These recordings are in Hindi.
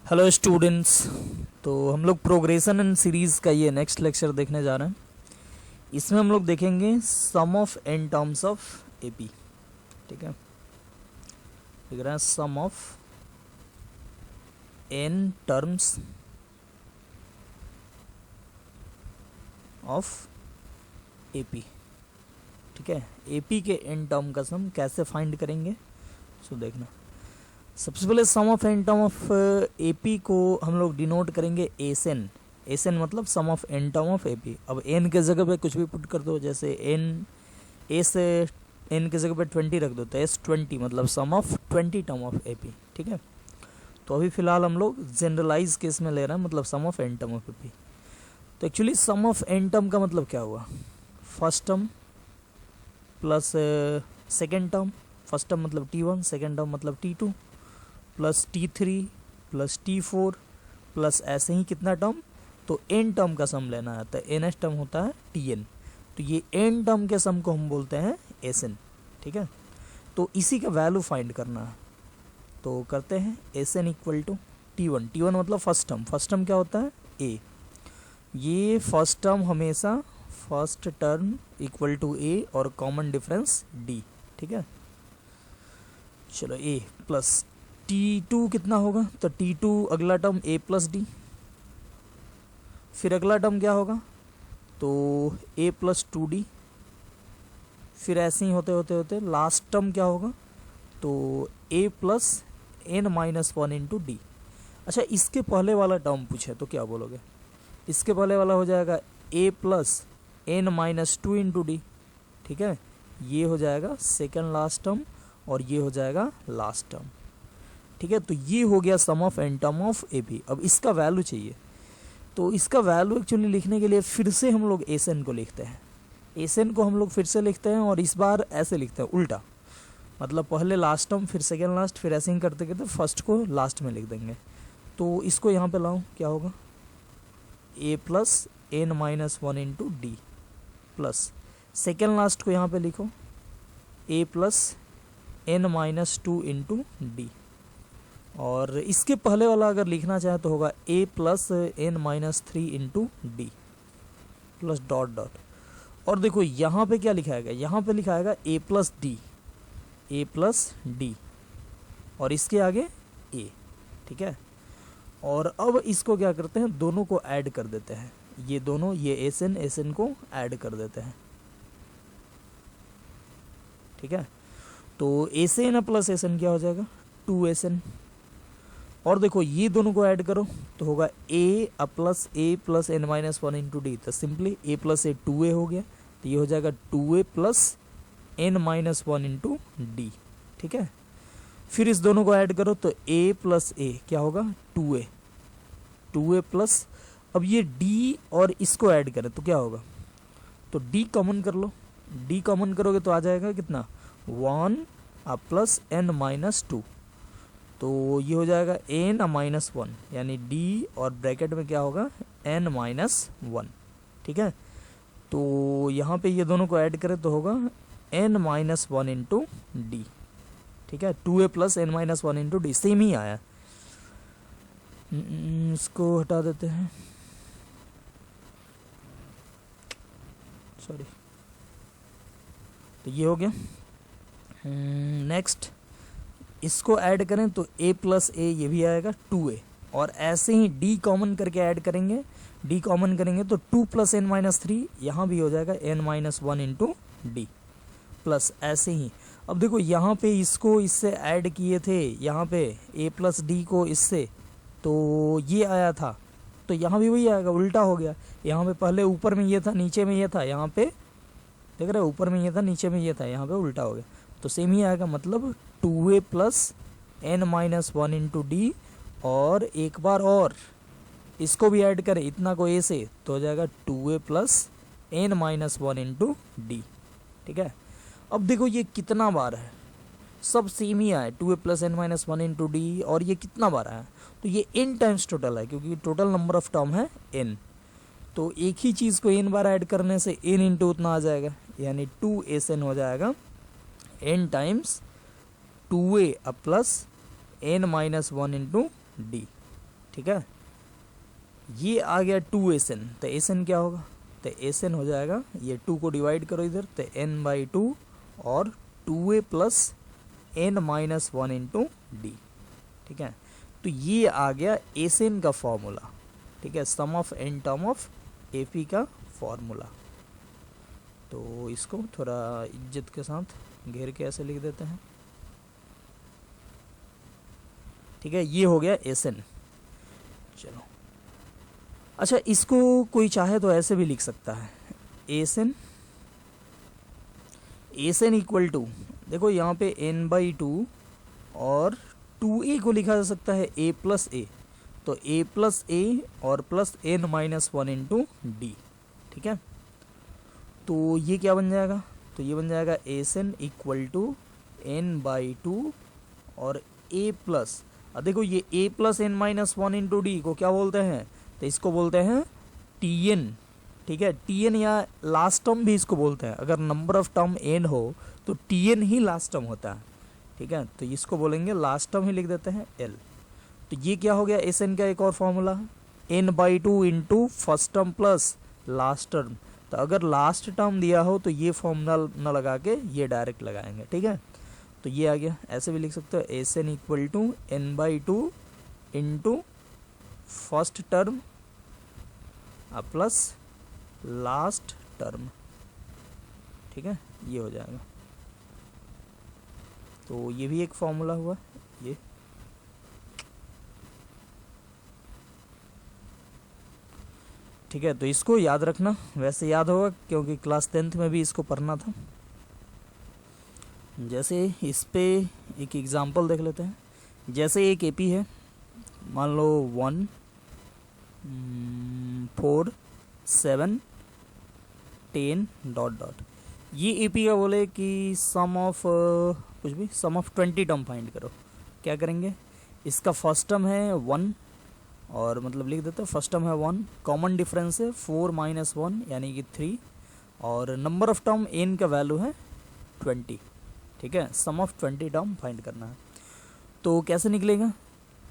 Hello students. तो हम लोग प्रोग्रेशन एंड सीरीज़ का ये नेक्स्ट लेक्चर देखने जा रहे हैं। इसमें हम लोग देखेंगे sum of n terms of AP. ठीक है, देख रहे हैं sum of n terms of AP. ठीक है, एपी के एन टर्म का सम कैसे फाइंड करेंगे सो देखना। सबसे पहले sum of N term of AP को हम लोग डिनोट करेंगे एस एन। एस एन मतलब sum of N term of AP. अब एन के जगह पे कुछ भी पुट कर दो, जैसे एन एस एन के जगह पे 20 रख दो तो एस 20 मतलब sum of 20 term of AP. ठीक है, तो अभी फिलहाल हम लोग जनरलाइज केस में ले रहे हैं, मतलब sum of N term of AP. तो actually sum of N term का मतलब क्या हुआ, first term plus second term. First term मतलब T1, सेकेंड टर्म मतलब T2 plus T3 plus T4 plus ऐसे ही कितना टर्म, तो एन टर्म का सम लेना है तो एनएस टर्म होता है Tn। तो ये एन टर्म के सम को हम बोलते हैं Sn। ठीक है, तो इसी का वैल्यू फाइंड करना है, तो करते हैं Sn equal to T1। T1 मतलब फर्स्ट टर्म। फर्स्ट टर्म क्या होता है A। ये फर्स्ट टर्म हमेशा first term equal to A और कॉमन डिफरेंस D। ठीक है, चलो A प्लस T2 कितना होगा, तो T2 अगला टर्म A प्लस डी। फिर अगला टर्म क्या होगा, तो A प्लस 2D। फिर ऐसे ही होते होते होते लास्ट टर्म क्या होगा, तो A plus N minus 1 into D. अच्छा, इसके पहले वाला टर्म पूछे तो क्या बोलोगे, इसके पहले वाला हो जाएगा A plus N minus 2 into D. ठीक है, ये हो जाएगा सेकेंड लास्ट टर्म और ये हो जाएगा लास्ट टर्म। ठीक है, तो ये हो गया sum of N term of AP. अब इसका वैल्यू चाहिए, तो इसका वैल्यू एक्चुअली लिखने के लिए फिर से हम लोग एस एन को लिखते हैं। एस एन को हम लोग फिर से लिखते हैं और इस बार ऐसे लिखते हैं उल्टा, मतलब पहले लास्ट टर्म फिर सेकेंड लास्ट फिर ऐसे ही करते करते फर्स्ट को लास्ट में लिख देंगे। तो इसको यहाँ पे लाओ, क्या होगा A plus N minus 1 into D plus second last को यहाँ पे लिखो A plus N minus 2 into D. और इसके पहले वाला अगर लिखना चाहे तो होगा a plus N minus 3 into D plus dot dot. और देखो यहाँ पे क्या लिखाएगा, यहाँ पे लिखाएगा a plus D, A plus D और इसके आगे a। ठीक है, और अब इसको क्या करते हैं, दोनों को ऐड कर देते हैं, ये दोनों ये एस एन को ऐड कर देते हैं। ठीक है, तो S N plus S N क्या हो जाएगा 2SN। और देखो ये दोनों को ऐड करो तो होगा a plus N minus 1 into D. तो simply a plus A 2a हो गया, तो ये हो जाएगा 2a plus N minus 1 into D. ठीक है, फिर इस दोनों को ऐड करो तो a प्लस ए क्या होगा 2a प्लस, अब ये d और इसको ऐड करें तो क्या होगा, तो d कॉमन कर लो। d कॉमन करोगे तो आ जाएगा कितना 1 प्लस एन माइनस 2, तो ये हो जाएगा एन माइनस 1 यानी d और ब्रैकेट में क्या होगा n माइनस 1। ठीक है, तो यहाँ पे ये दोनों को ऐड करें तो होगा n माइनस 1 इंटू डी। ठीक है, 2a plus N minus 1 into D, same ही आया। इसको हटा देते हैं, सॉरी, तो ये हो गया। नेक्स्ट इसको ऐड करें तो a प्लस ए ये भी आएगा 2a, और ऐसे ही d कॉमन करके ऐड करेंगे, d कॉमन करेंगे तो 2 प्लस एन माइनस 3 यहाँ भी हो जाएगा n minus 1 into D plus ऐसे ही। अब देखो यहाँ पे इसको इससे ऐड किए थे, यहाँ पे a प्लस डी को इससे, तो ये आया था, तो यहाँ भी वही आएगा, उल्टा हो गया। यहाँ पे पहले ऊपर में ये था नीचे में ये था, यहाँ पे देख रहे हो ऊपर में ये था नीचे में ये था, यहाँ पे उल्टा हो गया, तो सेम ही आएगा, मतलब 2a plus N minus 1 into D. और एक बार और इसको भी ऐड करें इतना को a से, तो हो जाएगा 2a plus N minus 1 into D. ठीक है, अब देखो ये कितना बार है, सब सेम ही आए 2a plus N minus 1 into D, और ये कितना बार आया, तो ये n टाइम्स टोटल है क्योंकि टोटल नंबर ऑफ टर्म है n। तो एक ही चीज़ को n बार ऐड करने से n इंटू उतना आ जाएगा, यानी 2SN हो जाएगा n times 2a plus N minus 1 into D. ठीक है। ये आ गया 2SN, तो SN क्या होगा, तो SN हो जाएगा, ये 2 को डिवाइड करो इधर, तो n/2 और 2a plus n-1 into D, ठीक है। तो ये आ गया SN का फॉर्मूला, ठीक है, sum of n term of AP का फॉर्मूला। तो इसको थोड़ा इज्जत के साथ घेर के ऐसे लिख देते हैं, ठीक है। ये हो गया SN। चलो अच्छा, इसको कोई चाहे तो ऐसे भी लिख सकता है, SN इक्वल टू, देखो यहाँ पे n/2 और 2a को लिखा जा सकता है a प्लस ए, तो a प्लस ए और प्लस n-1 इंटू डी, ठीक है। तो ये क्या बन जाएगा, तो ये बन जाएगा SN इक्वल टू n/2 और a प्लस, देखो ये a plus n-1 into D को क्या बोलते हैं, तो इसको बोलते हैं Tn, ठीक है। Tn या लास्ट टर्म भी इसको बोलते हैं, अगर नंबर ऑफ टर्म n हो तो Tn ही लास्ट टर्म होता है, ठीक है। तो इसको बोलेंगे लास्ट टर्म ही लिख देते हैं L। तो ये क्या हो गया, SN का एक और फॉर्मूला है, n/2 into first term plus last term. तो अगर लास्ट टर्म दिया हो तो ये फॉर्मूला न लगा के ये डायरेक्ट लगाएंगे, ठीक है। तो ये आ गया, ऐसे भी लिख सकते हो, SN equal to n/2 into first term plus last term, ठीक है, ये हो जाएगा। तो ये भी एक फॉर्मूला हुआ ये, ठीक है। तो इसको याद रखना, वैसे याद होगा क्योंकि क्लास 10th में भी इसको पढ़ना था। जैसे इस पे एक एग्जांपल देख लेते हैं, जैसे एक एपी है, मान लो 1 4 7 10 डॉट डॉट, ये एपी का बोले कि सम ऑफ कुछ भी, सम ऑफ 20 टर्म फाइंड करो। क्या करेंगे, इसका फर्स्ट टर्म है 1, और मतलब लिख देते हैं फर्स्ट टर्म है 1, कॉमन डिफरेंस है 4 माइनस 1 यानी कि 3, और नंबर ऑफ टर्म n का वैल्यू है 20, ठीक है। सम ऑफ 20 टर्म फाइंड करना है। तो कैसे निकलेगा,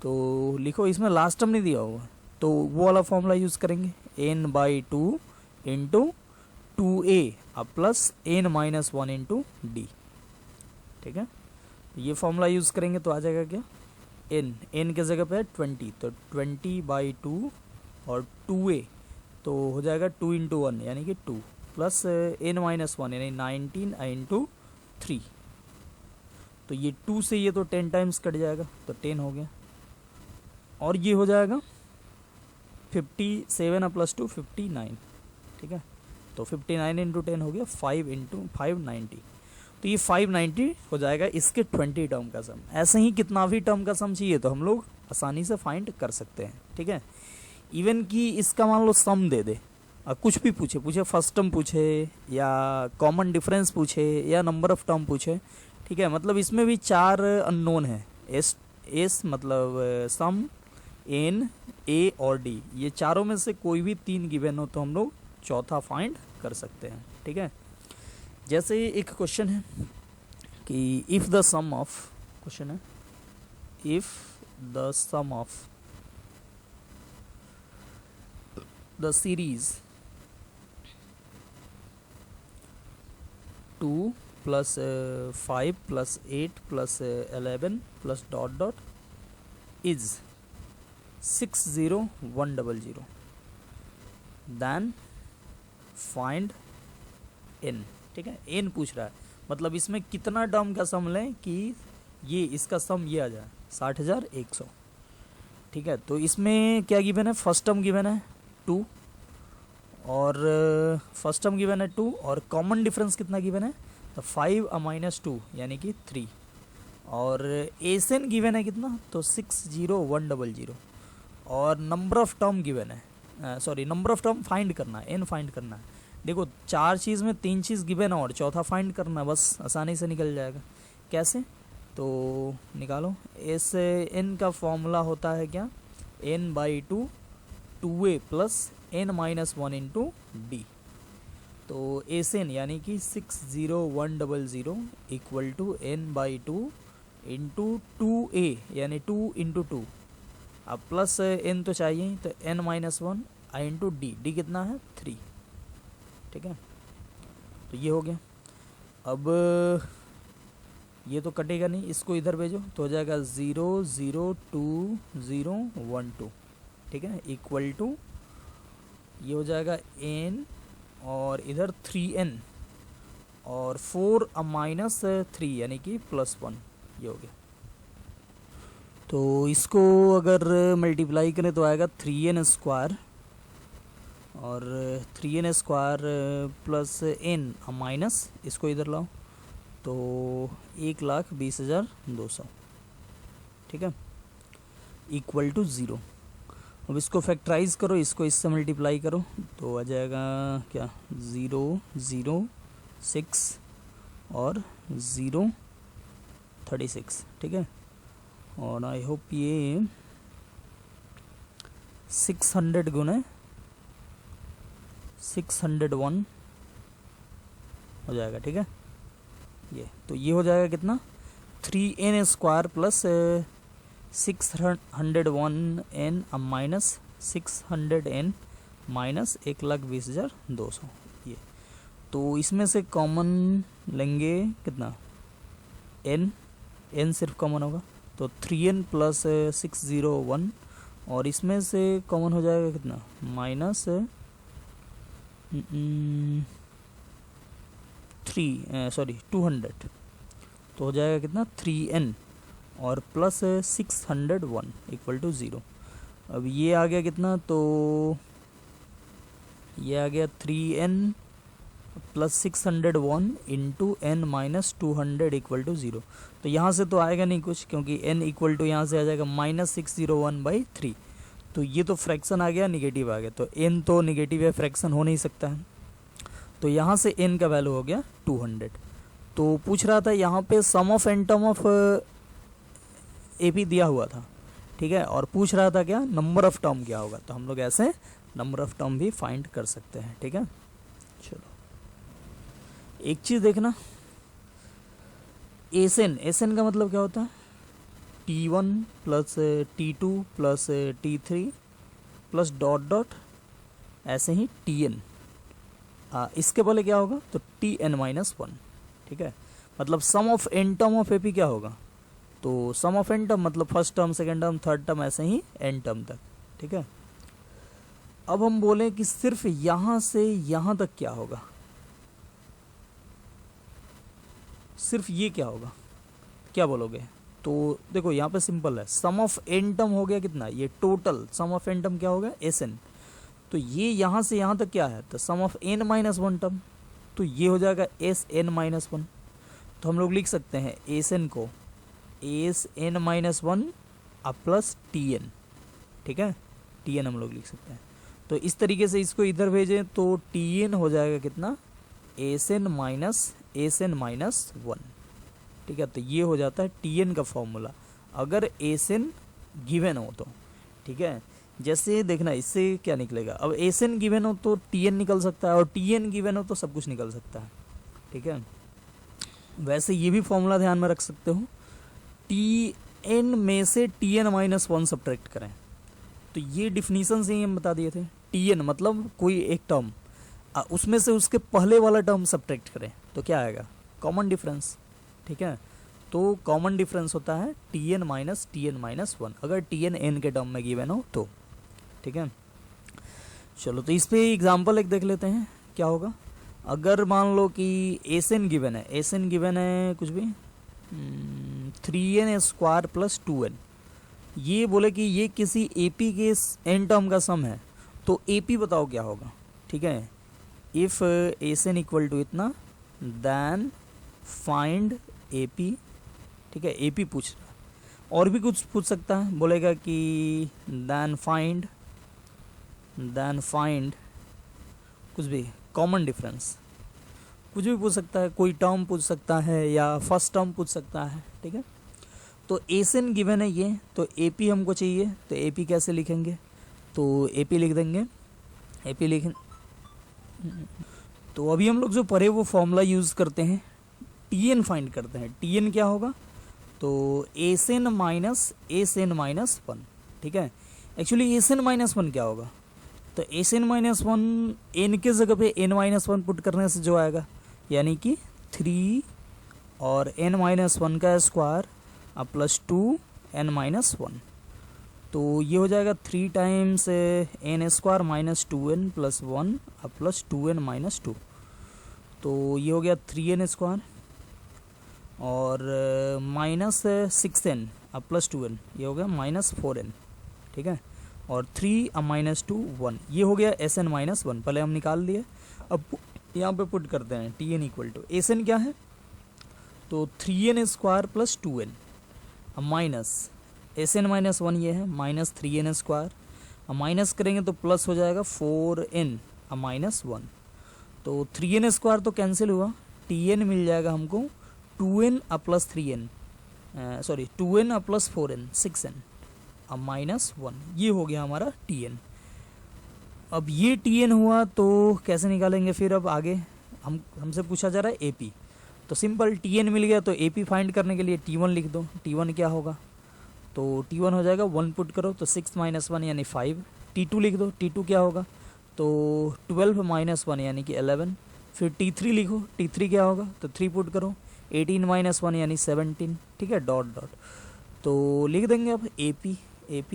तो लिखो, इसमें लास्ट टर्म नहीं दिया होगा तो वो वाला फॉर्मूला यूज़ करेंगे, n/2 into 2a plus n-1 into D, ठीक है। ये फॉर्मूला यूज़ करेंगे तो आ जाएगा क्या, n के जगह पे है 20, तो 20/2 और 2a, तो हो जाएगा 2 इंटू 1 यानी कि 2 प्लस n-1 यानी 19 इंटू 3, तो ये 2 से ये तो 10 टाइम्स कट जाएगा, तो 10 हो गया। और ये हो जाएगा 57 प्लस 2 59, ठीक है। तो 59 इंटू 10 हो गया 5 इंटू 590, तो ये 590 हो जाएगा इसके 20 टर्म का सम। ऐसे ही कितना भी टर्म का सम चाहिए तो हम लोग आसानी से फाइंड कर सकते हैं, ठीक है। इवन कि इसका मान लो सम दे दे, कुछ भी पूछे फर्स्ट टर्म पूछे या कॉमन डिफरेंस पूछे या नंबर ऑफ टर्म पूछे, ठीक है। मतलब इसमें भी 4 अननोन है, एस मतलब सम, एन, ए और डी, ये चारों में से कोई भी 3 गिवन हो तो हम लोग चौथा फाइंड कर सकते हैं, ठीक है। जैसे एक क्वेश्चन है कि if the sum of, question है if the sum of the series 2 plus 5 plus 8 plus 11 plus dot dot is 60100, then find n, ठीक है। n पूछ रहा है, मतलब इसमें कितना टर्म का सम लें कि ये इसका सम ये आ जाए 60,100, ठीक है। तो इसमें क्या गिवन है, फर्स्ट टर्म गिवन है 2, और फर्स्ट टर्म गिवन है 2, और कॉमन डिफरेंस कितना गिवन है, तो 5 माइनस 2 यानी कि 3, और एसएन गिवन है कितना, तो 60100, और नंबर ऑफ टर्म गिवन है, sorry number of term find करना है, n फाइंड करना है। देखो 4 चीज़ में 3 चीज़ गिवन है और चौथा फाइंड करना है, बस आसानी से निकल जाएगा। कैसे, तो निकालो, एस n का फॉर्मूला होता है क्या, n/2 2a plus n-1 into D. तो एस एन यानी कि 60100 equal to n/2 into 2a यानी 2 इंटू 2, अब प्लस एन तो चाहिए ही, तो एन माइनस वन आई इंटू डी, डी कितना है 3, ठीक है। तो ये हो गया। अब ये तो कटेगा नहीं, इसको इधर भेजो तो हो जाएगा 0 0 2 0 1 2, ठीक है, इक्वल टू ये हो जाएगा n और इधर 3n और 4 माइनस 3 यानी कि +1, ये हो गया। तो इसको अगर मल्टीप्लाई करें तो आएगा 3n स्क्वायर और 3n square plus n minus इसको इधर लाओ तो 1,20,200, ठीक है, इक्वल टू 0। अब इसको फैक्टराइज करो, इसको इससे मल्टीप्लाई करो तो आ जाएगा क्या 0 0 6 और 0 36, ठीक है। और आई होप ये 600 गुने 601 हो जाएगा, ठीक है। ये तो ये हो जाएगा कितना 3n square plus 601n minus 600n minus 1,20,200, ये। तो इसमें से कॉमन लेंगे कितना n सिर्फ कॉमन होगा तो 3n प्लस 601 और इसमें से कॉमन हो जाएगा कितना माइनस 200, तो हो जाएगा कितना 3n और प्लस 601 इक्वल टू 0। अब ये आ गया कितना, तो ये आ गया 3n plus 601 into n minus 200 equal to 0। तो यहाँ से तो आएगा नहीं कुछ क्योंकि n इक्वल टू यहाँ से आ जाएगा माइनस 601/3। तो ये तो फ्रैक्शन आ गया, निगेटिव आ गया, तो n तो निगेटिव है, फ्रैक्शन हो नहीं सकता है। तो यहाँ से n का वैल्यू हो गया 200। तो पूछ रहा था यहाँ पे sum of N term of AP दिया हुआ था, ठीक है, और पूछ रहा था क्या नंबर ऑफ टर्म क्या होगा, तो हम लोग ऐसे नंबर ऑफ टर्म भी फाइंड कर सकते हैं, ठीक है। चलो एक चीज़ देखना, एसएन का मतलब क्या होता है T1 plus T2 plus T3 plus dot dot ऐसे ही TN, इसके पहले क्या होगा तो TN-1, ठीक है। मतलब sum of N term of AP क्या होगा, तो सम ऑफ एन टर्म मतलब first term second term third term ऐसे ही एन टर्म तक, ठीक है। अब हम बोलें कि सिर्फ यहां से यहां तक क्या होगा, सिर्फ ये क्या होगा, क्या बोलोगे। तो देखो यहाँ पे सिंपल है, सम ऑफ एन टर्म हो गया कितना, ये total sum of N term क्या हो गया SN। तो ये यहाँ से यहाँ तक क्या है, तो सम ऑफ n-1 टर्म, तो ये हो जाएगा SN-1। तो हम लोग लिख सकते हैं SN को SN-1 प्लस TN, ठीक है, TN हम लोग लिख सकते हैं। तो इस तरीके से इसको इधर भेजें तो TN हो जाएगा कितना SN-1, ठीक है। तो ये हो जाता है TN का फॉर्मूला अगर SN गिवन हो तो, ठीक है। जैसे देखना इससे क्या निकलेगा, अब SN गिवन हो तो TN निकल सकता है और TN गिवन हो तो सब कुछ निकल सकता है, ठीक है। वैसे ये भी फॉर्मूला ध्यान में रख सकते हो, TN में से TN-1 सब्ट्रैक्ट करें, तो ये डिफिनीशन से ही हम बता दिए थे। TN मतलब कोई एक टर्म, उसमें से उसके पहले वाला टर्म सब्ट्रैक्ट करें तो क्या आएगा कॉमन डिफरेंस, ठीक है। तो कॉमन डिफरेंस होता है TN-1 अगर TN n के टर्म में गिवन हो तो, ठीक है। चलो तो इस पे एग्जांपल एक देख लेते हैं क्या होगा। अगर मान लो कि SN गिवन है कुछ भी 3n स्क्वायर प्लस 2n, ये बोले कि ये किसी AP के n टर्म का सम है, तो AP बताओ क्या होगा, ठीक है। इफ SN इक्वल टू इतना देन फाइंड AP, ठीक है, AP पूछ रहा है। और भी कुछ पूछ सकता है, बोलेगा कि देन फाइंड कुछ भी कॉमन डिफरेंस, कुछ भी पूछ सकता है, कोई टर्म पूछ सकता है या फर्स्ट टर्म पूछ सकता है, ठीक है। तो SN गिवन है ये, तो AP हमको चाहिए, तो AP कैसे लिखेंगे, तो AP लिख देंगे, AP लिखें। तो अभी हम लोग जो पढ़े वो फॉर्मूला यूज़ करते हैं, TN फाइंड करते हैं। TN क्या होगा, तो SN-1, ठीक है। Actually S N minus one क्या होगा, तो S N minus one N के जगह पे एन माइनस वन पुट करने से जो आएगा यानी कि 3 और एन माइनस वन का स्क्वायर अब प्लस 2 एन माइनस वन, तो ये हो जाएगा 3 times N square minus 2n plus 1 अब प्लस 2n माइनस 2, तो ये हो गया 3n स्क्वायर और माइनस 6n अब प्लस 2n, ये हो गया माइनस 4n, ठीक है। और 3 अब माइनस 2 1, ये हो गया एस एन माइनस वन, पहले हम निकाल दिए। अब यहाँ पे पुट करते हैं t n equal to s N क्या है, तो 3n स्क्वायर प्लस 2n, अब minus s N minus one ये है माइनस 3n स्क्वायर, अब माइनस करेंगे तो प्लस हो जाएगा 4n अब माइनस 1, तो 3n स्क्वायर तो कैंसिल हुआ, tn मिल जाएगा हमको 2n अब प्लस 3n, सॉरी 2n अब प्लस 4n 6n अब माइनस 1, ये हो गया हमारा tn। अब ये tn हुआ तो कैसे निकालेंगे फिर, अब आगे हमसे पूछा जा रहा है AP, तो सिंपल tn मिल गया तो AP फाइंड करने के लिए t1 लिख दो। t1 क्या होगा, तो t1 हो जाएगा 1 पुट करो तो 6 माइनस 1 यानी 5, t2 लिख दो, t2 क्या होगा, तो 12 माइनस 1 यानी कि 11, फिर t3 लिखो, t3 क्या होगा, तो 3 पुट करो 18 माइनस 1 यानी 17, ठीक है, डॉट डॉट, तो लिख देंगे अब AP, AP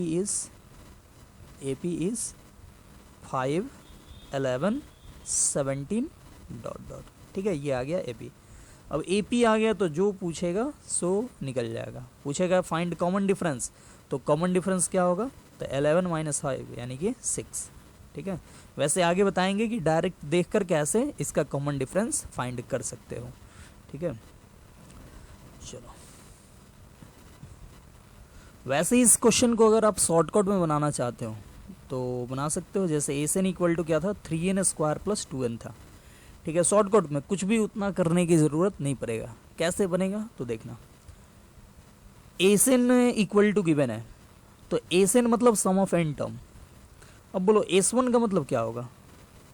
is 5 11 17 dot dot, ठीक है, ये आ गया AP। अब AP आ गया तो जो पूछेगा सो निकल जाएगा, पूछेगा फाइंड कॉमन डिफरेंस, तो कॉमन डिफरेंस क्या होगा, तो 11 माइनस 5 यानी कि 6, ठीक है। वैसे आगे बताएंगे कि डायरेक्ट देखकर कैसे इसका कॉमन डिफरेंस फाइंड कर सकते हो, ठीक है। चलो, वैसे इस क्वेश्चन को अगर आप शॉर्टकट में बनाना चाहते हो तो बना सकते हो, जैसे एस एन इक्वल टू क्या था 3n स्क्वायर प्लस 2n था, ठीक है। शॉर्टकट में कुछ भी उतना करने की ज़रूरत नहीं पड़ेगा। कैसे बनेगा तो देखना, S N equal to given है, तो एस एन मतलब सम ऑफ एन टर्म। अब बोलो एस वन का मतलब क्या होगा,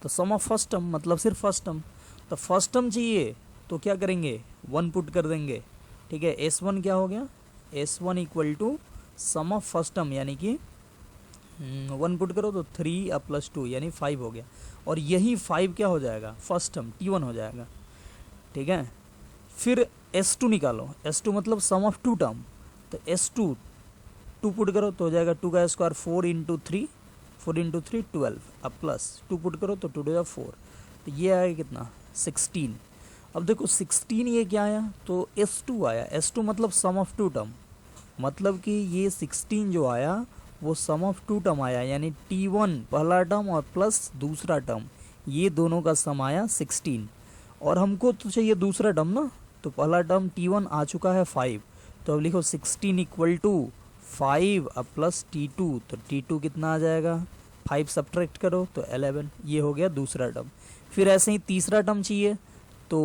तो सम ऑफ फर्स्ट टर्म मतलब सिर्फ फर्स्ट टर्म, तो फर्स्ट टर्म चाहिए तो क्या करेंगे 1 पुट कर देंगे, ठीक है। एस वन क्या हो गया, S one equal to sum of first term यानी कि 1 पुट करो तो 3 अब प्लस 2 यानी 5 हो गया, और यही 5 क्या हो जाएगा फर्स्ट टर्म t1 हो जाएगा, ठीक है। फिर s2 निकालो, s2 मतलब सम ऑफ 2 टर्म, तो s2 2 पुट करो तो हो जाएगा 2 का स्क्वायर 4 इंटू 3 12 अब प्लस 2 पुट करो तो 2 टू 4, तो ये आएगा कितना 16। अब देखो 16 ये क्या आया, तो s2 आया, s2 मतलब सम ऑफ 2 टर्म, मतलब कि ये 16 जो आया वो सम ऑफ 2 टर्म आया, यानी t1 पहला टर्म और प्लस दूसरा टर्म, ये दोनों का सम आया 16, और हमको तो चाहिए दूसरा टर्म ना, तो पहला टर्म t1 आ चुका है 5, तो अब लिखो 16 इक्वल टू 5 अब प्लस t2, तो t2 कितना आ जाएगा 5 सब्ट्रैक्ट करो तो 11, ये हो गया दूसरा टर्म। फिर ऐसे ही तीसरा टर्म चाहिए तो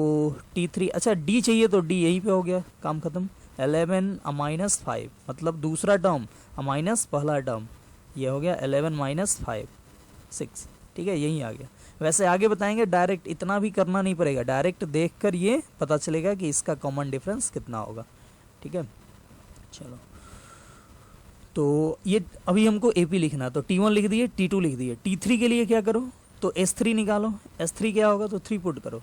t3, अच्छा d चाहिए तो d यहीं पे हो गया, काम खत्म। 11 माइनस 5 मतलब दूसरा टर्म माइनस पहला टर्म, ये हो गया 11 माइनस 5 6, ठीक है, यही आ गया। वैसे आगे बताएंगे, डायरेक्ट इतना भी करना नहीं पड़ेगा, डायरेक्ट देखकर ये पता चलेगा कि इसका कॉमन डिफरेंस कितना होगा, ठीक है। चलो, तो ये अभी हमको AP लिखना है, तो T1 लिख दिए, T2 लिख दिए, T3 के लिए क्या करो, तो S3 निकालो, S3 क्या होगा, तो 3 पुट करो,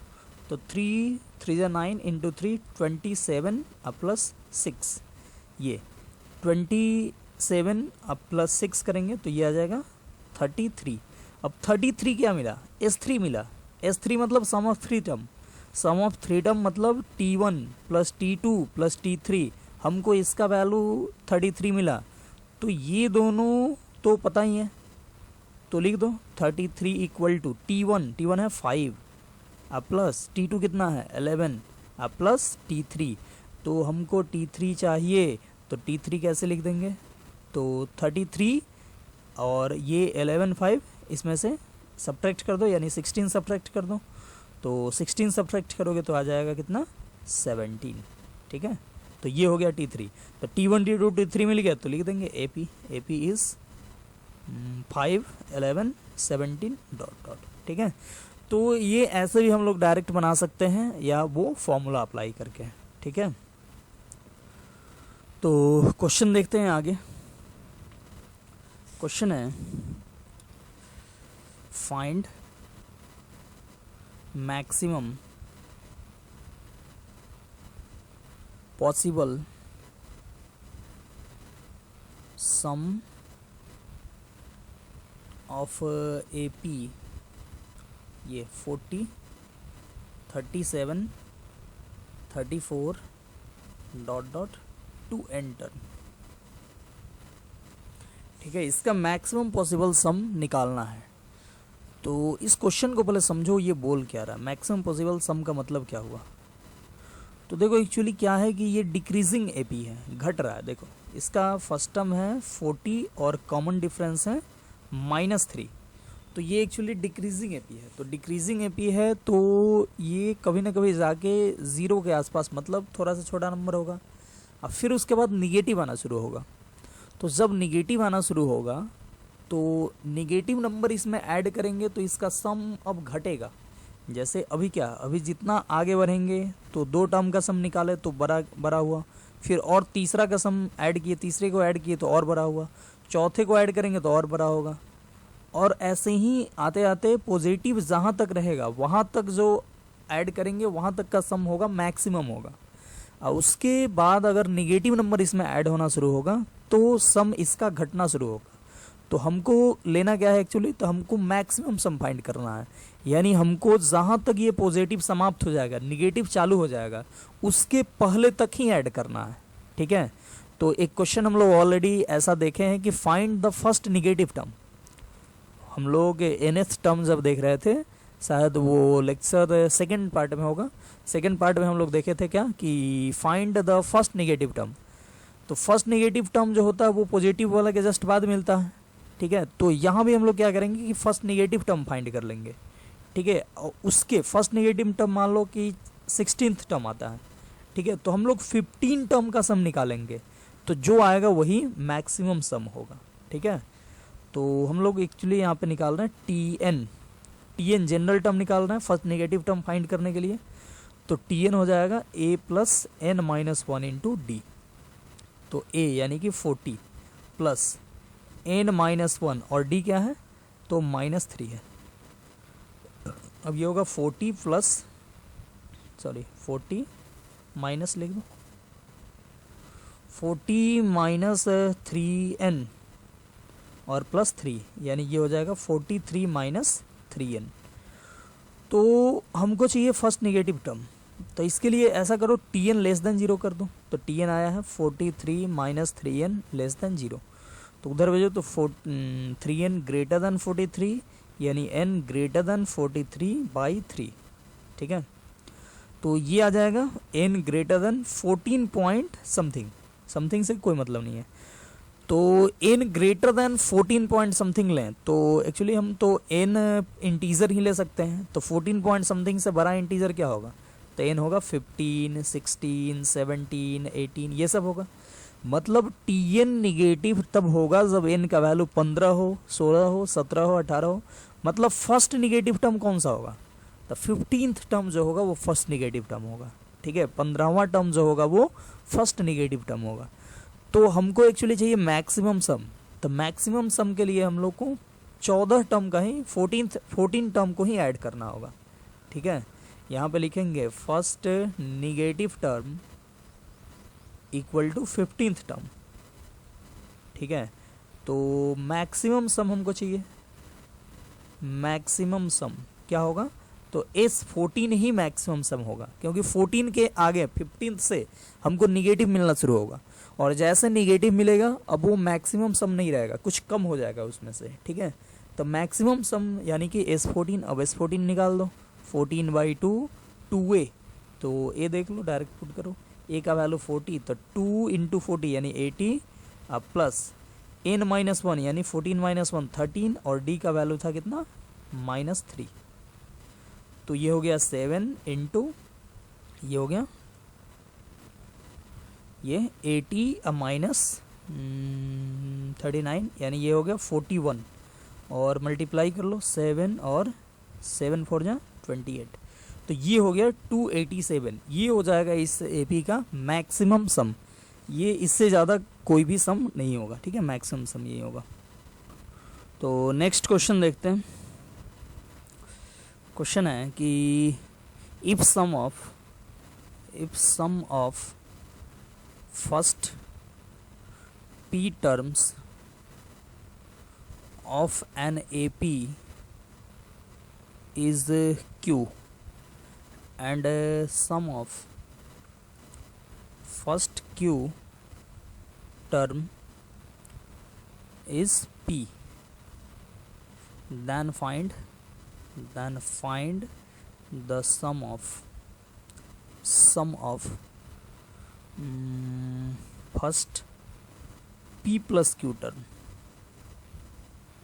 तो 3 3 9 इंटू 3 27 अब प्लस 6, ये 27 अब प्लस 6 करेंगे तो ये आ जाएगा 33। अब 33 क्या मिला, S3 मिला, S3 मतलब sum of 3 term, sum of 3 term मतलब T1 plus T2 plus T3, हमको इसका वैल्यू 33 मिला, तो ये दोनों तो पता ही है, तो लिख दो 33 इक्वल टू T1 है 5 अब प्लस T2 कितना है 11 अब प्लस T3, तो हमको T3 चाहिए, तो T3 कैसे लिख देंगे, तो 33 और ये 11 5 इसमें से सब्ट्रैक्ट कर दो, यानी 16 सब्ट्रैक्ट कर दो, तो 16 सब्ट्रैक्ट करोगे तो आ जाएगा कितना 17, ठीक है। तो ये हो गया T3, तो T1 T2 T3 मिल गया, तो लिख देंगे AP इज़ 5 11 17 डॉट डॉट, ठीक है। तो ये ऐसे भी हम लोग डायरेक्ट बना सकते हैं या वो फॉर्मूला अप्लाई करके, ठीक है। तो क्वेश्चन देखते हैं आगे। क्वेश्चन है find maximum possible sum of AP, ये 40, 37, 34 डॉट डॉट टू एंटर। ठीक है, इसका मैक्सिमम पॉसिबल सम निकालना है। तो इस क्वेश्चन को पहले समझो, ये बोल क्या रहा है, मैक्सिमम पॉसिबल सम का मतलब क्या हुआ। तो देखो एक्चुअली क्या है कि ये डिक्रीजिंग AP है, घट रहा है। देखो इसका फर्स्ट टर्म है 40 और कॉमन डिफरेंस है -3, तो ये एक्चुअली डिक्रीजिंग AP है। तो डिक्रीजिंग AP है तो ये कभी ना कभी जाके 0 के आसपास, मतलब थोड़ा सा छोटा नंबर होगा। अब फिर उसके बाद निगेटिव आना शुरू होगा। तो जब निगेटिव आना शुरू होगा तो निगेटिव नंबर इसमें ऐड करेंगे तो इसका सम अब घटेगा। जैसे अभी क्या, अभी जितना आगे बढ़ेंगे तो 2 टर्म का सम निकाले तो बड़ा हुआ, फिर और तीसरा का सम ऐड किए, तीसरे को ऐड किए तो और बड़ा हुआ, चौथे को ऐड करेंगे तो और बड़ा होगा। और ऐसे ही आते आते पॉजिटिव जहाँ तक रहेगा वहाँ तक जो ऐड करेंगे वहाँ तक का सम होगा, मैक्सिमम होगा। और उसके बाद अगर निगेटिव नंबर इसमें ऐड होना शुरू होगा तो सम इसका घटना शुरू होगा। तो हमको लेना क्या है एक्चुअली, तो हमको मैक्सिमम सम फाइंड करना है। यानी हमको जहाँ तक ये पॉजिटिव समाप्त हो जाएगा, निगेटिव चालू हो जाएगा, उसके पहले तक ही ऐड करना है। ठीक है, तो एक क्वेश्चन हम लोग ऑलरेडी ऐसा देखे हैं कि find the first negative term. हम लोग nth टर्म जब देख रहे थे, शायद वो लेक्चर सेकंड पार्ट में होगा, सेकंड पार्ट में हम लोग देखे थे क्या कि find the first negative term. तो फर्स्ट निगेटिव टर्म जो होता है वो पॉजिटिव वाला के जस्ट बाद मिलता है। ठीक है, तो यहाँ भी हम लोग क्या करेंगे कि फर्स्ट निगेटिव टर्म फाइंड कर लेंगे। ठीक है, उसके फर्स्ट निगेटिव टर्म मान लो कि 16th टर्म आता है। ठीक है, तो हम लोग 15 टर्म का सम निकालेंगे, तो जो आएगा वही मैक्सिमम सम होगा। ठीक है, तो हम लोग एक्चुअली यहाँ पे निकाल रहे हैं टीएन जनरल टर्म निकाल रहे हैं फर्स्ट नेगेटिव टर्म फाइंड करने के लिए। तो टीएन हो जाएगा a plus n minus 1 into D. तो a यानी कि 40 प्लस n माइनस 1 और d क्या है, तो -3 है। अब ये होगा 40 माइनस लिख दो, 40 माइनस 3n और प्लस 3, यानी ये हो जाएगा 43 माइनस 3n। तो हमको चाहिए फर्स्ट नेगेटिव टर्म, तो इसके लिए ऐसा करो tn लेस देन 0 कर दो। तो tn आया है 43 माइनस 3n लेस देन 0। तो उधर भेजो तो 3n ग्रेटर देन 43, यानी n ग्रेटर देन 43/3। ठीक है, तो ये आ जाएगा n greater than 14 point something से कोई मतलब नहीं है। तो n greater than 14 point something लें तो एक्चुअली हम तो n इंटीजर ही ले सकते हैं। तो 14 पॉइंट समथिंग से बड़ा इंटीजर क्या होगा, तो n होगा 15, 16, 17, 18 ये सब होगा। मतलब tn निगेटिव तब होगा जब n का वैल्यू 15 हो, 16 हो, 17 हो, 18 हो। मतलब फर्स्ट निगेटिव टर्म कौन सा होगा, तो 15th टर्म जो होगा वो फर्स्ट निगेटिव टर्म होगा। ठीक है, 15वां टर्म जो होगा वो फर्स्ट निगेटिव टर्म होगा। तो हमको एक्चुअली चाहिए मैक्सिमम सम। तो मैक्सिमम सम के लिए हम लोग को 14 टर्म का ही 14 टर्म को ही ऐड करना होगा। ठीक है, यहाँ पे लिखेंगे first negative term equal to 15th term. ठीक है, तो मैक्सिमम सम हमको चाहिए। मैक्सिमम सम क्या होगा, तो S14 ही मैक्सिमम सम होगा, क्योंकि 14 के आगे 15th से हमको निगेटिव मिलना शुरू होगा। और जैसे निगेटिव मिलेगा अब वो मैक्सिमम सम नहीं रहेगा, कुछ कम हो जाएगा उसमें से। ठीक है, तो मैक्सिमम सम यानी कि S14। अब S14 निकाल दो, 14/2 2a। तो a देख लो, डायरेक्ट पुट करो, a का वैल्यू 40, तो 2 इंटू 40 यानी 80, अब प्लस n माइनस 1 यानी 14 माइनस 1 13, और d का वैल्यू था कितना, -3। तो ये हो गया 7 इंटू, ये हो गया ये 80 माइनस 39, यानी ये हो गया 41। और मल्टीप्लाई कर लो 7 और 7 4 जा 28। तो ये हो गया 287। ये हो जाएगा इस AP का मैक्सिमम सम। ये इससे ज़्यादा कोई भी सम नहीं होगा। ठीक है, मैक्सिमम सम ये होगा। तो नेक्स्ट क्वेश्चन देखते हैं। क्वेश्चन है कि if sum of first p terms of an AP is q and sum of first q term is p, then find the sum of first p plus q term.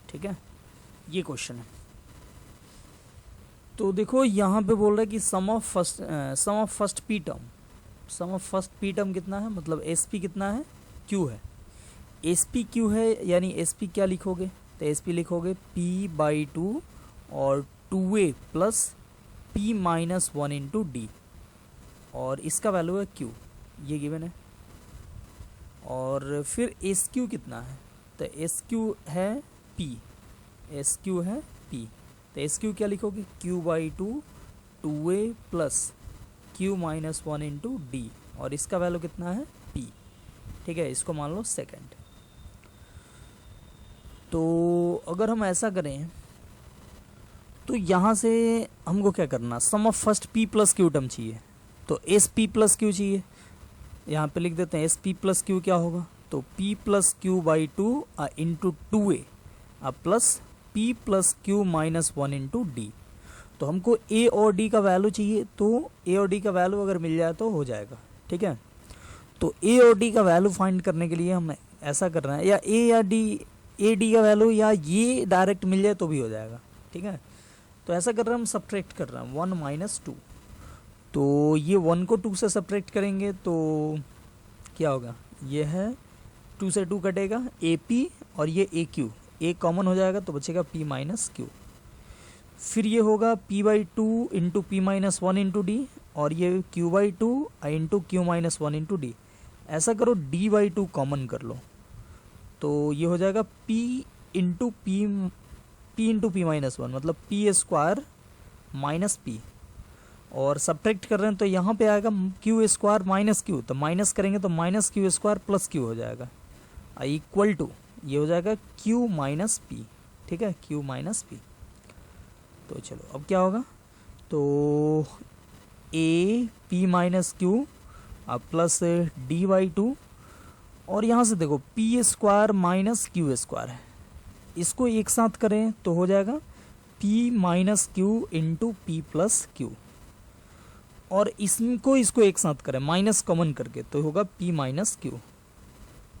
ठीक है, ये क्वेश्चन है। तो देखो यहाँ पे बोल रहा है कि सम ऑफ फर्स्ट पी टर्म कितना है, मतलब एस पी कितना है, क्यू है। एस पी क्यू है, यानी एस पी क्या लिखोगे, तो एस पी लिखोगे p बाई 2 और 2a plus p minus 1 into D, और इसका वैल्यू है q, ये गिवन है। और फिर एस क्यू कितना है, तो एस क्यू है p, एस क्यू है p, तो एस क्यू क्या लिखोगे, q by 2 2a plus q minus 1 into D, और इसका वैल्यू कितना है p। ठीक है, इसको मान लो सेकंड। तो अगर हम ऐसा करें तो यहाँ से हमको क्या करना, sum of first p plus Q term चाहिए, तो एस पी प्लस क्यू चाहिए। यहाँ पे लिख देते हैं एस पी प्लस क्यू क्या होगा, तो p plus Q by 2 into 2a plus p plus Q minus 1 into D. तो हमको a और d का वैल्यू चाहिए, तो a और d का वैल्यू अगर मिल जाए तो हो जाएगा। ठीक है, तो a और d का वैल्यू फाइंड करने के लिए हमें ऐसा करना है, या a d का वैल्यू या ये डायरेक्ट मिल जाए तो भी हो जाएगा। ठीक है, तो ऐसा कर रहे हैं हम, सब्ट्रैक्ट कर रहे हैं 1 माइनस 2, तो ये 1 को 2 से सब्ट्रैक्ट करेंगे तो क्या होगा, ये है 2 से 2 कटेगा, ए पी और ये ए क्यू, ए कॉमन हो जाएगा तो बचेगा p माइनस क्यू। फिर ये होगा p by 2 into P minus 1 into D, और ये q by 2 into Q minus 1 into D. ऐसा करो d बाई 2 कॉमन कर लो, तो ये हो जाएगा p इंटू पी माइनस 1, मतलब p स्क्वायर माइनस p, और सब्ट्रैक्ट कर रहे हैं तो यहाँ पे आएगा क्यू स्क्वायर माइनस क्यू, तो माइनस करेंगे तो minus Q square plus Q हो जाएगा, इक्वल टू ये हो जाएगा q माइनस पी। ठीक है, q माइनस पी। तो चलो अब क्या होगा, तो a p minus Q plus D by 2, और यहाँ से देखो p square minus Q square है, इसको एक साथ करें तो हो जाएगा p minus Q into P plus Q, और इसको एक साथ करें माइनस कॉमन करके तो होगा p minus Q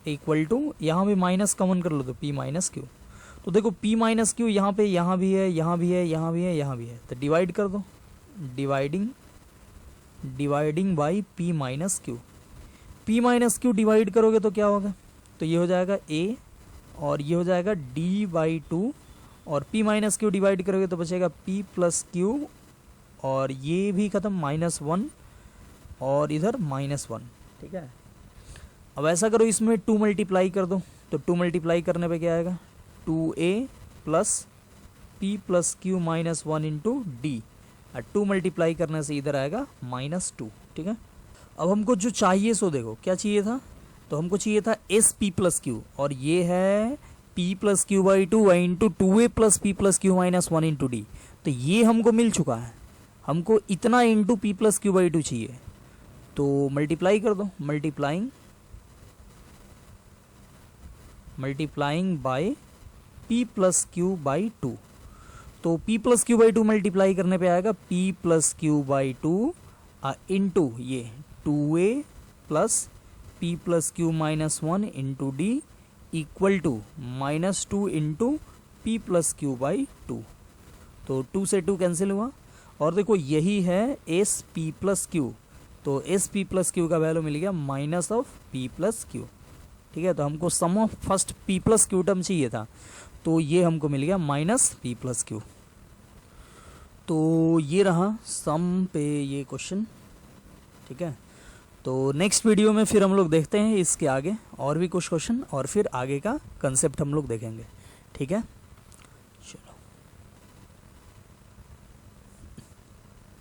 equal to, यहाँ भी माइनस कॉमन कर लो तो p माइनस क्यू। तो देखो p माइनस क्यू यहाँ पे, यहाँ भी है, यहाँ भी है, यहाँ भी है, यहाँ भी है, तो डिवाइड कर दो, dividing by p minus Q. p minus Q divide करोगे तो क्या होगा, तो ये हो जाएगा a, और ये हो जाएगा d बाई 2, और p माइनस क्यू डिवाइड करोगे तो बचेगा p प्लस क्यू, और ये भी खत्म, माइनस 1 और इधर माइनस 1। ठीक है, अब ऐसा करो इसमें 2 मल्टीप्लाई कर दो, तो 2 मल्टीप्लाई करने पे क्या आएगा, 2a plus p plus Q minus 1 into D, और 2 मल्टीप्लाई करने से इधर आएगा माइनस 2। ठीक है, अब हमको जो चाहिए सो देखो क्या चाहिए था, तो हमको चाहिए था एस पी प्लस क्यू, और ये है p plus Q by 2 into 2a plus P plus Q minus 1 into D, तो ये हमको मिल चुका है। हमको इतना into P plus Q by 2 चाहिए, तो मल्टीप्लाई कर दो, multiplying by p plus Q by 2, तो p plus Q by 2 multiply करने पे आएगा p plus Q by 2 into ये 2a plus p plus Q minus 1 into D equal to minus 2 into P plus Q by 2, तो 2 से 2 कैंसिल हुआ, और देखो यही है एस पी प्लस क्यू, तो एस पी प्लस क्यू का वैल्यू मिल गया minus of P plus Q. ठीक है, तो हमको sum of first P plus Q term चाहिए था, तो ये हमको मिल गया माइनस पी प्लस क्यू। तो ये रहा सम पे ये क्वेश्चन। ठीक है, तो नेक्स्ट वीडियो में फिर हम लोग देखते हैं इसके आगे और भी कुछ क्वेश्चन, और फिर आगे का कंसेप्ट हम लोग देखेंगे। ठीक है।